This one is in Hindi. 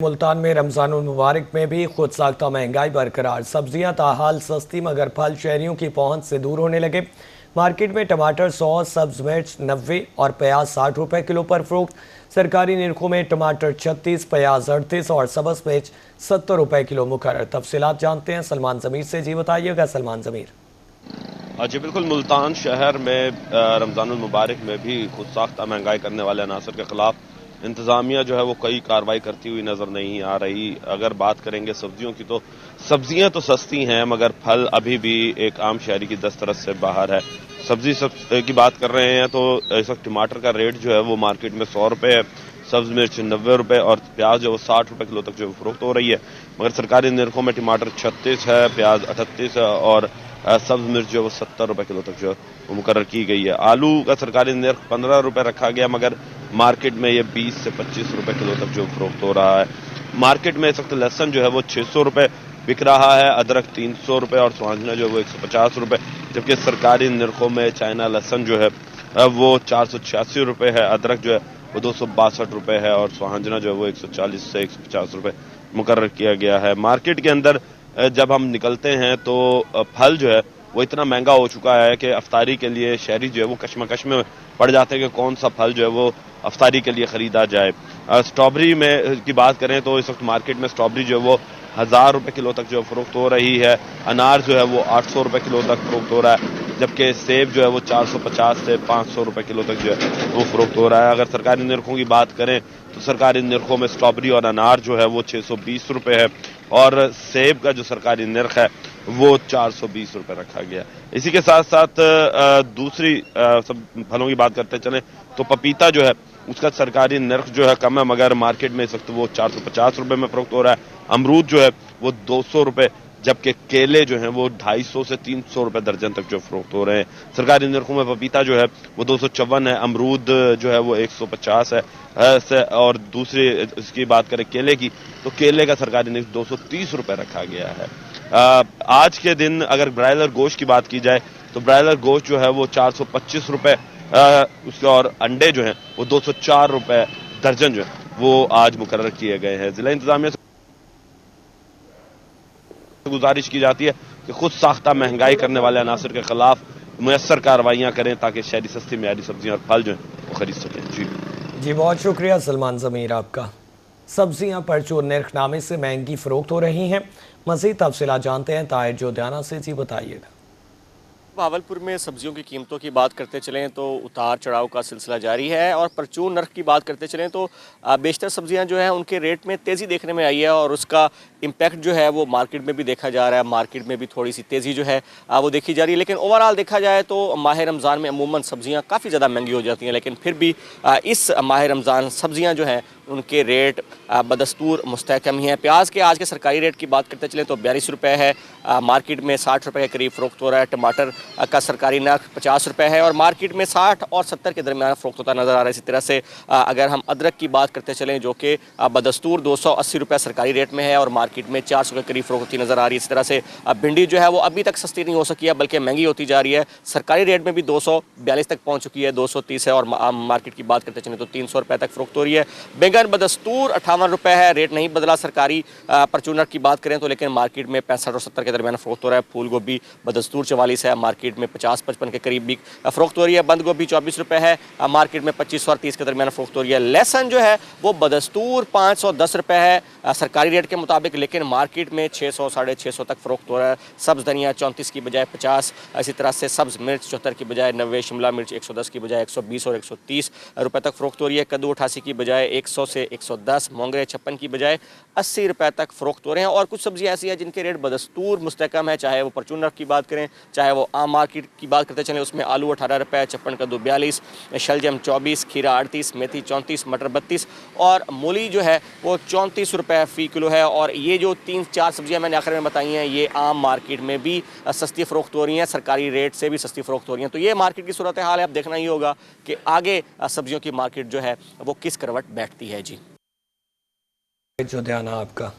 मुल्तान में रमजानुल मुबारक में भी खुद साख्ता महंगाई बरकरार। सब्जियां ताहाल सस्ती मगर फल शहरियों की पहुंच से दूर होने लगे। मार्केट में टमाटर 100, सब्ज मिर्च 90 और प्याज 60 रुपए किलो पर फरोख्त। सरकारी निरखों में टमाटर 36, प्याज 38 और सब्ज मिर्च 70 रुपए किलो मुकर्रर। तफसीलात जानते हैं सलमान ज़मीर से। जी बताइएगा सलमान ज़मीर। जी बिल्कुल, मुल्तान शहर में रमजानुल मुबारक में भी खुद साख्ता महंगाई करने वाले अनासर के खिलाफ इंतजामिया जो है वो कई कार्रवाई करती हुई नजर नहीं आ रही। अगर बात करेंगे सब्जियों की तो सब्जियां तो सस्ती हैं मगर फल अभी भी एक आम शहरी की दस्तरस से बाहर है। सब्जी की बात कर रहे हैं तो इस वक्त टमाटर का रेट जो है वो मार्केट में 100 रुपये है, सब्ज मिर्च 90 रुपये और प्याज जो है वो 60 रुपये किलो तक जो फरोख्त हो रही है। मगर सरकारी निरखों में टमाटर 36 है, प्याज 38 है और सब्ज मिर्च जो है वो 70 रुपये किलो तक जो है मुकर्रर की गई है। आलू का सरकारी निर्ख 15 रुपये रखा गया मगर मार्केट में ये 20 से 25 रुपये किलो तक जो फरोख्त हो रहा है। मार्केट में इस वक्त लहसन जो है वो 600 रुपये बिक रहा है, अदरक 300 रुपये और सुहांजना जो है वो 150 रुपये, जबकि सरकारी निर्खों में चाइना लहसन जो है वो 486 रुपये है, अदरक जो है वो 262 रुपये है और सुहांजना जो है वो 140 से 150 रुपये मुकर्रर किया गया है। मार्केट के अंदर जब हम निकलते हैं तो फल जो है वो इतना महंगा हो चुका है कि अफ्तारी के लिए शहरी जो है वो कश्मकश में पड़ जाते हैं कि कौन सा फल जो है वो अफ्तारी के लिए खरीदा जाए। स्ट्रॉबेरी में की बात करें तो इस वक्त मार्केट में स्ट्रॉबेरी जो है वो 1000 रुपये किलो तक जो फरोख्त हो रही है। अनार जो है वो 800 रुपये किलो तक फरोख्त हो रहा है, जबकि सेब जो है वो 450 से 500 रुपये किलो तक जो है वो फरोख्त हो रहा है। अगर सरकारी निरखों की बात करें तो सरकारी निरखों में स्ट्रॉबेरी और अनार जो है वो 620 रुपये है और सेब का जो सरकारी निर्ख है वो 420 रुपये रखा गया। इसी के साथ साथ दूसरी सब फलों की बात करते चलें तो पपीता जो है उसका सरकारी निर्ख जो है कम है मगर मार्केट में इस वक्त वो 450 रुपये में फरोख्त हो रहा है। अमरूद जो है वो 200 रुपये, जबकि केले जो हैं वो 250 से 300 रुपये दर्जन तक जो फरोख्त हो रहे हैं। सरकारी निरखों में पपीता जो है वो 254 है, अमरूद जो है वो 150 है और दूसरी इसकी बात करें केले की तो केले का सरकारी निर्ख 230 रुपये रखा गया है। आज के दिन अगर ब्रायलर गोश्त की बात की जाए तो ब्रायलर गोश्त जो है वो 425 रुपये उसके और अंडे जो हैं वो 204 रुपये दर्जन जो है वो आज मुकर्रर किए गए हैं। जिला इंतजामिया से गुजारिश की जाती है कि खुद साख्ता महंगाई करने वाले अनासर के खिलाफ मुयस्सर कार्रवाइयां करें ताकि शहरी सस्ती मियारी सब्जियां और फल जो हैं वो खरीद सकें। जी बहुत शुक्रिया सलमान ज़मीर आपका। सब्जियां परचूर निर्खनामे से महंगी फरोख्त हो रही हैं। मज़ीद तफसीलात जानते हैं ताहिर जोधियाना से। जी बताइएगा। भावलपुर में सब्जियों की कीमतों की बात करते चलें तो उतार चढ़ाव का सिलसिला जारी है और परचून नर्ख की बात करते चलें तो बेशतर सब्जियां जो हैं उनके रेट में तेज़ी देखने में आई है और उसका इम्पैक्ट जो है वो मार्केट में भी देखा जा रहा है। मार्केट में भी थोड़ी सी तेज़ी जो है वो देखी जा रही है, लेकिन ओवरऑल देखा जाए तो माह रमज़ान में अमूमन सब्जियाँ काफ़ी ज़्यादा महंगी हो जाती हैं, लेकिन फिर भी इस माह रमज़ान सब्जियाँ जो हैं उनके रेट बदस्तूर मुस्तहकम ही हैं। प्याज के आज के सरकारी रेट की बात करते चलें तो 42 रुपये है, मार्केट में 60 रुपये के करीब फ़रोख्त हो रहा है। टमाटर का सरकारी नर्ख 50 रुपये है और मार्केट में 60 और 70 के दरमियान फ़रोख्त होता नज़र आ रहा है। इसी तरह से अगर हम अदरक की बात करते चलें जो कि बदस्तूर 280 रुपये सरकारी रेट में है और मार्केट में 400 के करीब फ़रोख्त होती नज़र आ रही है। इस तरह से भिंडी जो है वो अभी तक सस्ती नहीं हो सकी है बल्कि महंगी होती जा रही है। सरकारी रेट में भी 242 तक पहुँच चुकी है, 230 है और मार्केट की बात करते चलें तो 300 रुपये तक फ़रोख्त हो रही है। बैंगन बदस्तूर 58 रुपये है, रेट नहीं बदला सरकारी परचूनर की बात करें तो, लेकिन मार्केट में 65 और 70 के दरमियान फ़रोख्त हो रहा है। फूल गोभी बदस्तूर 44 है, मार्केट में 50-55 के करीब भी फ़रोख्त हो रही है। बंद गोभी 24 रुपये है, मार्केट में 25 और 30 के दरमियान फ़रोख्त हो रही है। लहसन जो है वो बदस्तूर 510 रुपये है सरकारी रेट के मुताबिक, लेकिन मार्केट में 600 साढ़े 600 तक फ़रोख्त हो रहा है। सब्ज़ धनिया 34 की बजाय 50, इसी तरह से सब्ज़ मिर्च 74 की बजाय 90, शिमला मिर्च 110 की बजाय 120 और 130 रुपये तक फ़रोख्त हो रही है। कद्दू 88 की बजाय 100 से 110, मोंगरे 56 की बजाय 80 रुपये तक फ़रोख्त हो रहे हैं। और कुछ सब्जियां ऐसी हैं जिनके रेट बदस्तूर मुस्तहकम है, चाहे वो परचून की बात करें चाहे वो आम मार्केट की बात करते चलें। उसमें आलू 18 रुपये, चप्पन कद्दू 42, शलजम 24, खीरा 38, मेथी 34, मटर 32 और मूली जो है वो 34 रुपये फ़ी किलो है। और ये जो 3-4 सब्जियां मैंने आखिर में बताई हैं ये आम मार्केट में भी सस्ती फ़रोख्त हो रही हैं, सरकारी रेट से भी सस्ती फ़रोख्त हो रही हैं। तो ये मार्केट की सूरत हाल है, अब देखना ही होगा कि आगे सब्जियों की मार्केट जो है वो किस करवट बैठती है। जी जो ध्यान आपका।